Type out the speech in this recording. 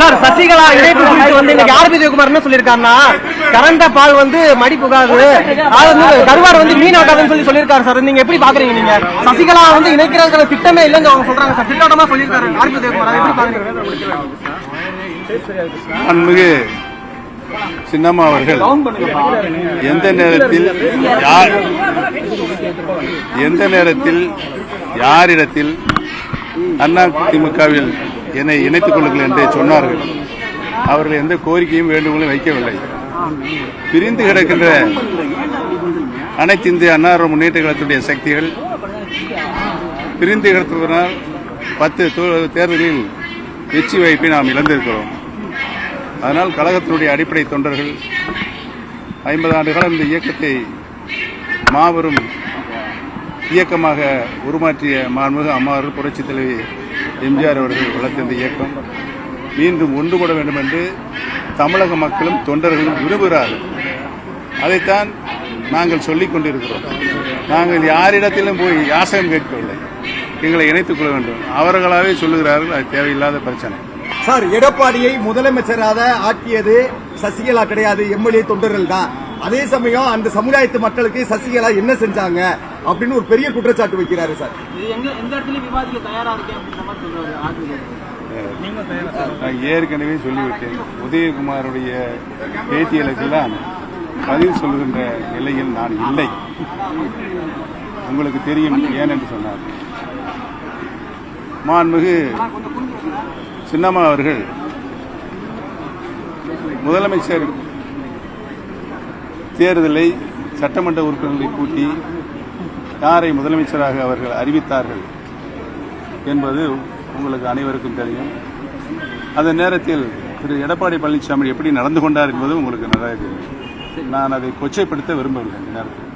Sir Sasikala இணைப்பு குறித்து வந்து இன்னைக்கு ஆர் பி ஜெயக்குமார் என்ன சொல்லியிருக்காருன்னா, கறந்த பால் வந்து மடி புகாது, அது வந்து கருவாடு வந்து மீன் ஆகாதுன்னு சொல்லியிருக்காரு சார். நீங்க எப்படி பாக்குறீங்க? நீங்க சசிகலா வந்து இணைக்கிற திட்டமே இல்லைன்னு அவங்க சொல்றாங்க சார். திட்டமா சொல்லியிருக்காரு ஆர் பி ஜெயக்குமார், எப்படி பாக்குறீங்க? அன்மிகு சின்னம்மா அவர்கள் எந்த நேரத்தில் யாரிடத்தில் அதிமுகவில் என்னை இணைத்துக் கொள்ளுங்கள் என்று சொன்னார்கள். அவர்கள் எந்த கோரிக்கையும் வேண்டுகோளும் வைக்கவில்லை. பிரிந்து கிடக்கின்ற அனைத்து இந்திய அண்ணா முன்னேற்ற கழகத்துடைய சக்திகள் பிரிந்து கிடப்பதனால் 10 தேர்தலில் வெற்றி வாய்ப்பை நாம் இழந்திருக்கிறோம். அதனால் கழகத்தினுடைய அடிப்படை தொண்டர்கள் 50 ஆண்டு காலம் இந்த இயக்கத்தை மாபெரும் இயக்கமாக உருமாற்றிய மாண்புமிகு அம்மாவர்கள், புரட்சித் தலைவி எம்ஜிஆர் அவர்கள் வளர்த்த இந்த இயக்கம் மீண்டும் ஒன்றுபட வேண்டும் என்று தமிழக மக்களும் தொண்டர்களும் விரும்புகிறார்கள். அதைத்தான் நாங்கள் சொல்லிக் கொண்டிருக்கிறோம். நாங்கள் யாரிடத்திலும் போய் யாசகம் கேட்கவில்லை. எங்களை இணைத்துக் கொள்ள வேண்டும். அவர்களாகவே சொல்லுகிறார்கள். அது தேவையில்லாத பிரச்சனை. சார், எடப்பாடியை முதலமைச்சராக ஆக்கியது சசிகலா கிடையாது, எம்எல்ஏ தொண்டர்கள் தான். அதே சமயம் அந்த சமுதாயத்து மக்களுக்கு சசிகலா என்ன செஞ்சாங்க அப்படின்னு ஒரு பெரிய குற்றச்சாட்டு வைக்கிறாரு சார். நான் ஏற்கனவே சொல்லிவிட்டேன். உதயகுமாருடைய பேட்டியலுக்கெல்லாம் பதில் சொல்லுகின்ற நிலையில் நான் இல்லை. உங்களுக்கு தெரியும் ஏன் என்று சொன்னார். மாண்புமிகு சின்னம்மா அவர்கள் முதலமைச்சர் தேர்தலை சட்டமன்ற உறுப்பினர்களை கூட்டி யாரை முதலமைச்சராக அவர்கள் அறிவித்தார்கள் என்பது உங்களுக்கு அனைவருக்கும் தெரியும். அந்த நேரத்தில் திரு எடப்பாடி பழனிசாமி எப்படி நடந்து கொண்டார் என்பது உங்களுக்கு நன்றாக தெரியும். நான் அதை கொச்சைப்படுத்த விரும்பவில்லை. இந்த நேரத்தில்